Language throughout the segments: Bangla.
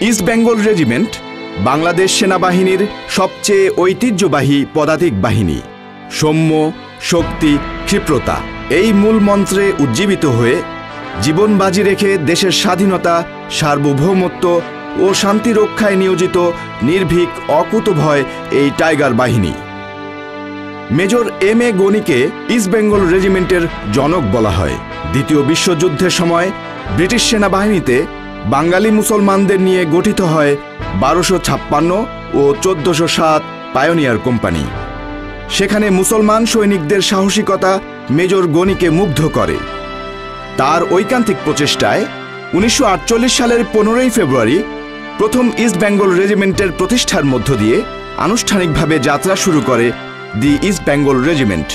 ইস্ট বেঙ্গল রেজিমেন্ট বাংলাদেশ সেনাবাহিনীর সবচেয়ে ঐতিহ্যবাহী পদাতিক বাহিনী। সৌম্য, শক্তি, ক্ষিপ্রতা এই মূল মন্ত্রে উজ্জীবিত হয়ে জীবন বাজি রেখে দেশের স্বাধীনতা, সার্বভৌমত্ব ও শান্তি রক্ষায় নিয়োজিত নির্ভীক অকুতভয় এই টাইগার বাহিনী। মেজর এম এ গনিকে ইস্ট বেঙ্গল রেজিমেন্টের জনক বলা হয়। দ্বিতীয় বিশ্বযুদ্ধের সময় ব্রিটিশ সেনাবাহিনীতে বাঙালি মুসলমানদের নিয়ে গঠিত হয় 1256 ও 1407 পায়োনিয়ার কোম্পানি। সেখানে মুসলমান সৈনিকদের সাহসিকতা মেজর গনিকে মুগ্ধ করে। তার ঐকান্তিক প্রচেষ্টায় 1948 সালের 15ই ফেব্রুয়ারি প্রথম ইস্ট বেঙ্গল রেজিমেন্টের প্রতিষ্ঠার মধ্য দিয়ে আনুষ্ঠানিকভাবে যাত্রা শুরু করে the East Bengal Regiment.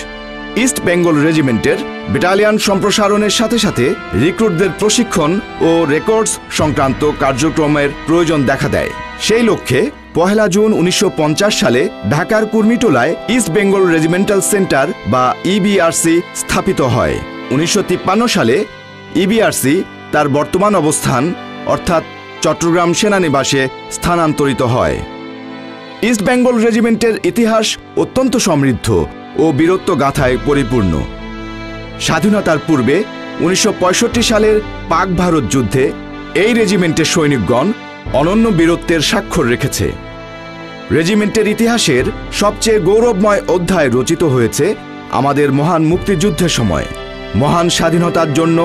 East Bengal রেজিমেন্টের ব্যাটালিয়ন সম্প্রসারণের সাথে সাথে রিক্রুটদের প্রশিক্ষণ ও রেকর্ডস সংক্রান্ত কার্যক্রমের প্রয়োজন দেখা দেয়। সেই লক্ষ্যে 1 জুন 1950 সালে ঢাকার কুর্মিটোলায় ইস্ট বেঙ্গল রেজিমেন্টাল সেন্টার বা ইবিআরসি স্থাপিত হয়। 1953 সালে ইবিআরসি তার বর্তমান অবস্থান অর্থাৎ চট্টগ্রাম সেনানিবাসে স্থানান্তরিত হয়। ইস্ট বেঙ্গল রেজিমেন্টের ইতিহাস অত্যন্ত সমৃদ্ধ ও বীরত্ব গাথায় পরিপূর্ণ। স্বাধীনতার পূর্বে 1965 সালের পাক ভারত যুদ্ধে এই রেজিমেন্টের সৈনিকগণ অনন্য বীরত্বের স্বাক্ষর রেখেছে। রেজিমেন্টের ইতিহাসের সবচেয়ে গৌরবময় অধ্যায় রচিত হয়েছে আমাদের মহান মুক্তিযুদ্ধের সময়। মহান স্বাধীনতার জন্য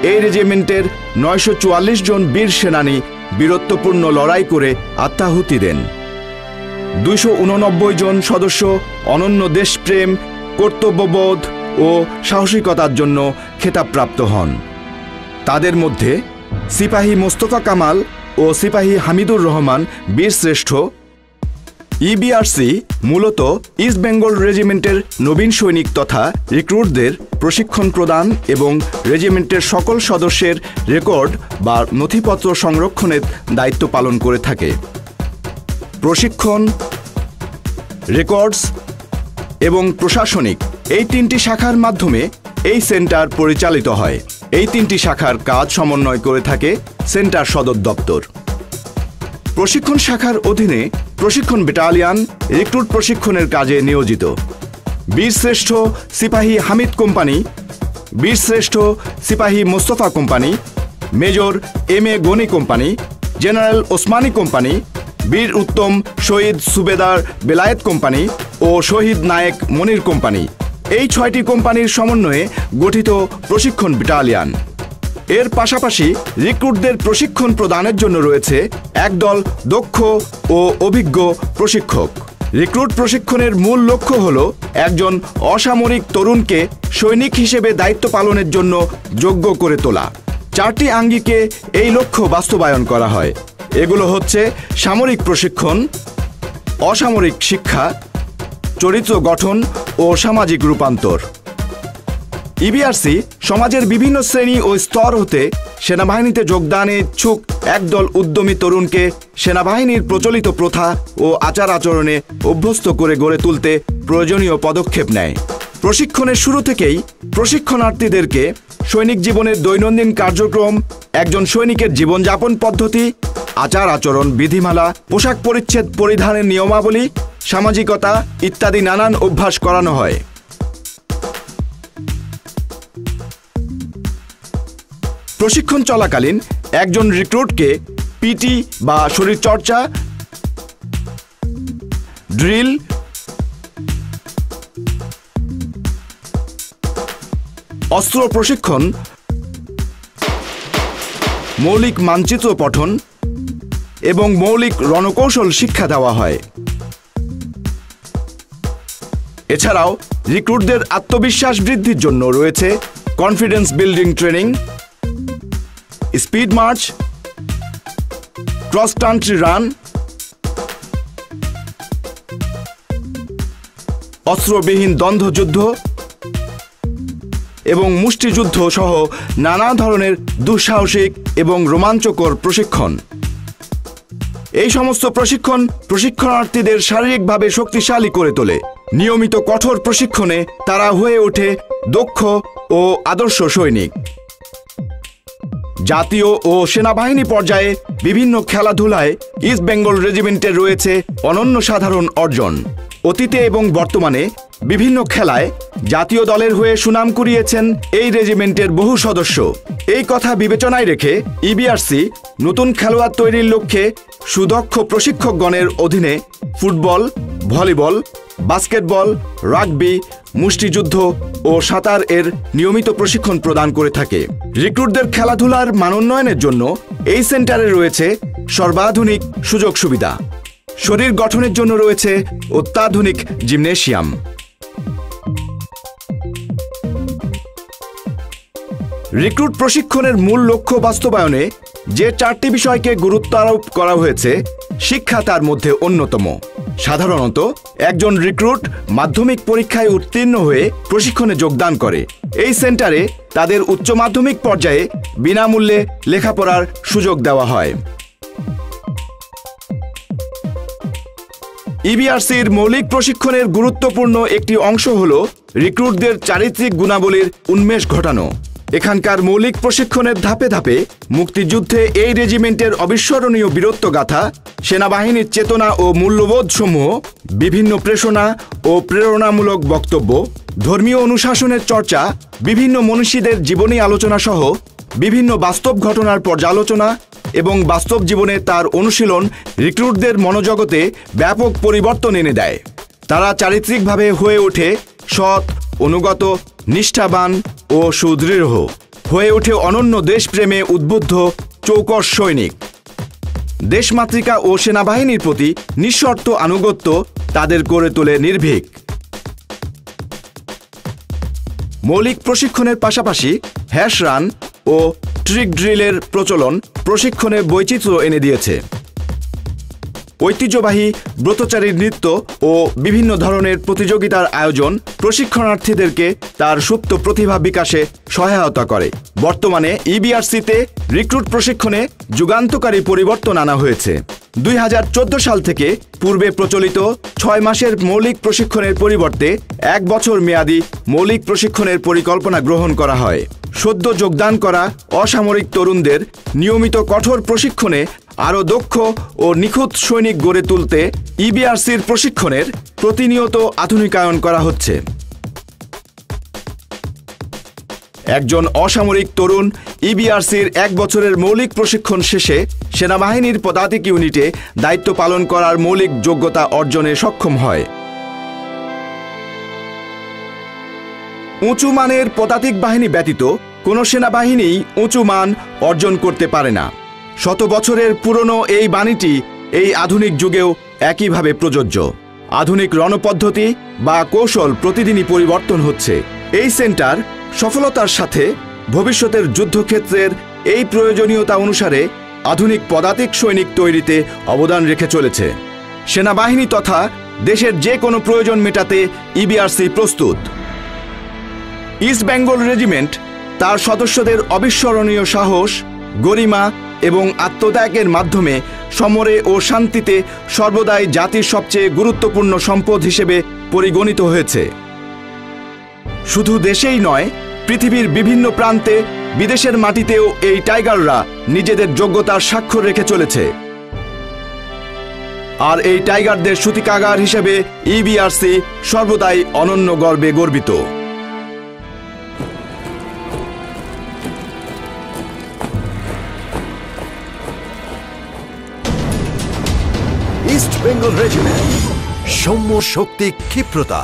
এই রেজিমেন্টের 944 জন বীর সেনানী বীরত্বপূর্ণ লড়াই করে আত্মাহুতি দেন। 289 জন সদস্য অনন্য দেশপ্রেম, কর্তব্যবোধ ও সাহসিকতার জন্য খেতাবপ্রাপ্ত হন। তাদের মধ্যে সিপাহী মোস্তফা কামাল ও সিপাহী হামিদুর রহমান বীরশ্রেষ্ঠ। ইবিআরসি মূলত ইস্ট বেঙ্গল রেজিমেন্টের নবীন সৈনিক তথা রিক্রুটদের প্রশিক্ষণ প্রদান এবং রেজিমেন্টের সকল সদস্যের রেকর্ড বা নথিপত্র সংরক্ষণের দায়িত্ব পালন করে থাকে। প্রশিক্ষণ, রেকর্ডস এবং প্রশাসনিক এই 3টি শাখার মাধ্যমে এই সেন্টার পরিচালিত হয়। এই 3টি শাখার কাজ সমন্বয় করে থাকে সেন্টার সদর দপ্তর। প্রশিক্ষণ শাখার অধীনে প্রশিক্ষণ ব্যাটালিয়ন রিক্রুট প্রশিক্ষণের কাজে নিয়োজিত। বীরশ্রেষ্ঠ সিপাহী হামিদ কোম্পানি, বীরশ্রেষ্ঠ সিপাহী Mostafa company, major M A Gani company, general Osmani company, বীর উত্তম শহীদ সুবেদার বেলায়েত কোম্পানি ও শহীদ নায়েক মনির কোম্পানি এই 6টি কোম্পানির সমন্বয়ে গঠিত প্রশিক্ষণ ব্যাটালিয়ন। এর পাশাপাশি রিক্রুটদের প্রশিক্ষণ প্রদানের জন্য রয়েছে একদল দক্ষ ও অভিজ্ঞ প্রশিক্ষক। রিক্রুট প্রশিক্ষণের মূল লক্ষ্য হল একজন অসামরিক তরুণকে সৈনিক হিসেবে দায়িত্ব পালনের জন্য যোগ্য করে তোলা। 4টি আঙ্গিকে এই লক্ষ্য বাস্তবায়ন করা হয়। এগুলো হচ্ছে সামরিক প্রশিক্ষণ, অসামরিক শিক্ষা, চরিত্র গঠন ও সামাজিক রূপান্তর। ইবিআরসি সমাজের বিভিন্ন শ্রেণী ও স্তর হতে সেনাবাহিনীতে যোগদানে ইচ্ছুক একদল উদ্যমী তরুণকে সেনাবাহিনীর প্রচলিত প্রথা ও আচার আচরণে অভ্যস্ত করে গড়ে তুলতে প্রয়োজনীয় পদক্ষেপ নেয়। প্রশিক্ষণের শুরু থেকেই প্রশিক্ষণার্থীদেরকে সৈনিক জীবনের দৈনন্দিন কার্যক্রম, একজন সৈনিকের জীবনযাপন পদ্ধতি, আচার আচরণ বিধিমালা, পোশাক পরিচ্ছদ পরিধানের নিয়মাবলী, সামাজিকতা ইত্যাদি নানান অভ্যাস করানো হয়। প্রশিক্ষণ চলাকালীন একজন রিক্রুটকে পিটি বা শরীরচর্চা, ড্রিল, অস্ত্র প্রশিক্ষণ, মৌলিক মানচিত্র পঠন এবং মৌলিক রণকৌশল শিক্ষা দেওয়া হয়। এছাড়াও রিক্রুটদের আত্মবিশ্বাস বৃদ্ধির জন্য রয়েছে confidence building training, speed march, cross country run, অস্ত্রবিহীন দ্বন্দ্বযুদ্ধ এবং মুষ্টিযুদ্ধ সহ নানা ধরনের দুঃসাহসিক এবং রোমাঞ্চকর প্রশিক্ষণ। এই সমস্ত প্রশিক্ষণ প্রশিক্ষণার্থীদের শারীরিকভাবে শক্তিশালী করে তোলে। নিয়মিত কঠোর প্রশিক্ষণে তারা হয়ে ওঠে দক্ষ ও আদর্শ সৈনিক। জাতীয় ও সেনাবাহিনী পর্যায়ে বিভিন্ন খেলাধুলায় ইস্ট বেঙ্গল রেজিমেন্টের রয়েছে অনন্য সাধারণ অর্জন। অতীতে এবং বর্তমানে বিভিন্ন খেলায় জাতীয় দলের হয়ে সুনাম কুড়িয়েছেন এই রেজিমেন্টের বহু সদস্য। এই কথা বিবেচনায় রেখে ইবিআরসি নতুন খেলোয়াড় তৈরির লক্ষ্যে সুদক্ষ প্রশিক্ষকগণের অধীনে ফুটবল, ভলিবল, বাস্কেটবল, রাগবি, মুষ্টিযুদ্ধ ও সাঁতার এর নিয়মিত প্রশিক্ষণ প্রদান করে থাকে। রিক্রুটদের খেলাধুলার মানোন্নয়নের জন্য এই সেন্টারে রয়েছে সর্বাধুনিক সুযোগ সুবিধা। শরীর গঠনের জন্য রয়েছে অত্যাধুনিক জিমনেশিয়াম। রিক্রুট প্রশিক্ষণের মূল লক্ষ্য বাস্তবায়নে যে 4টি বিষয়কে গুরুত্ব আরোপ করা হয়েছে, শিক্ষা তার মধ্যে অন্যতম। সাধারণত একজন রিক্রুট মাধ্যমিক পরীক্ষায় উত্তীর্ণ হয়ে প্রশিক্ষণে যোগদান করে। এই সেন্টারে তাদের উচ্চ মাধ্যমিক পর্যায়ে বিনামূল্যে লেখাপড়ার সুযোগ দেওয়া হয়। ইবিআরসির মৌলিক প্রশিক্ষণের গুরুত্বপূর্ণ একটি অংশ হল রিক্রুটদের চারিত্রিক গুণাবলীর উন্মেষ ঘটানো। এখানকার মৌলিক প্রশিক্ষণের ধাপে ধাপে মুক্তিযুদ্ধে এই রেজিমেন্টের অবিস্মরণীয় বীরত্বগাথা, সেনাবাহিনীর চেতনা ও মূল্যবোধ সমূহ, বিভিন্ন প্রেষণা ও প্রেরণামূলক বক্তব্য, ধর্মীয় অনুশাসনের চর্চা, বিভিন্ন মনীষীদের জীবনী আলোচনা সহ বিভিন্ন বাস্তব ঘটনার পর্যালোচনা এবং বাস্তব জীবনে তার অনুশীলন রিক্রুটদের মনোজগতে ব্যাপক পরিবর্তন এনে দেয়। তারা চারিত্রিকভাবে হয়ে ওঠে সৎ, অনুগত, নিষ্ঠাবান ও সুদৃঢ়, হয়ে ওঠে অনন্য দেশপ্রেমে উদ্বুদ্ধ চৌকস সৈনিক। দেশমাতৃকা ও সেনাবাহিনীর প্রতি নিঃশর্ত আনুগত্য তাদের করে তোলে নির্ভীক। মৌলিক প্রশিক্ষণের পাশাপাশি হ্যাশ রান ও ট্রিক ড্রিলের প্রচলন প্রশিক্ষণে বৈচিত্র্য এনে দিয়েছে। ঐতিহ্যবাহী ব্রতচারীর নৃত্য ও বিভিন্ন ধরনের প্রতিযোগিতার আয়োজন প্রশিক্ষণার্থীদেরকে তার সুপ্ত প্রতিভা বিকাশে সহায়তা করে। বর্তমানে ইবিআরসিতে রিক্রুট প্রশিক্ষণে যুগান্তকারী পরিবর্তন আনা হয়েছে। 2014 সাল থেকে পূর্বে প্রচলিত 6 মাসের মৌলিক প্রশিক্ষণের পরিবর্তে 1 বছর মেয়াদী মৌলিক প্রশিক্ষণের পরিকল্পনা গ্রহণ করা হয়। সদ্য যোগদান করা অসামরিক তরুণদের নিয়মিত কঠোর প্রশিক্ষণে আরও দক্ষ ও নিখুঁত সৈনিক গড়ে তুলতে ইবিআরসির প্রশিক্ষণের প্রতিনিয়ত আধুনিকায়ন করা হচ্ছে। একজন অসামরিক তরুণ ইবিআরসির 1 বছরের মৌলিক প্রশিক্ষণ শেষে সেনাবাহিনীর পদাতিক ইউনিটে দায়িত্ব পালন করার মৌলিক যোগ্যতা অর্জনে সক্ষম হয়। উঁচু মানের পদাতিক বাহিনী ব্যতীত কোনো সেনাবাহিনী উঁচু মান অর্জন করতে পারে না। শত বছরের পুরনো এই বাণীটি এই আধুনিক যুগেও একইভাবে প্রযোজ্য। আধুনিক রণপদ্ধতি বা কৌশল প্রতিদিনই পরিবর্তন হচ্ছে। এই সেন্টার সফলতার সাথে ভবিষ্যতের যুদ্ধক্ষেত্রের এই প্রয়োজনীয়তা অনুসারে আধুনিক পদাতিক সৈনিক তৈরিতে অবদান রেখে চলেছে। সেনাবাহিনী তথা দেশের যে কোনো প্রয়োজন মেটাতে ইবিআরসি প্রস্তুত। ইস্ট বেঙ্গল রেজিমেন্ট তার সদস্যদের অবিস্মরণীয় সাহস, গরিমা এবং আত্মত্যাগের মাধ্যমে সমরে ও শান্তিতে সর্বদাই জাতির সবচেয়ে গুরুত্বপূর্ণ সম্পদ হিসেবে পরিগণিত হয়েছে। শুধু দেশেই নয়, পৃথিবীর বিভিন্ন প্রান্তে বিদেশের মাটিতেও এই টাইগাররা নিজেদের যোগ্যতার স্বাক্ষর রেখে চলেছে। আর এই টাইগারদের সূতিকাগার হিসেবে ইবিআরসি সর্বদাই অনন্য গর্বে গর্বিত। ইস্ট বেঙ্গল রেজিমেন্ট, সৌম্য শক্তি, ক্ষিপ্রতা।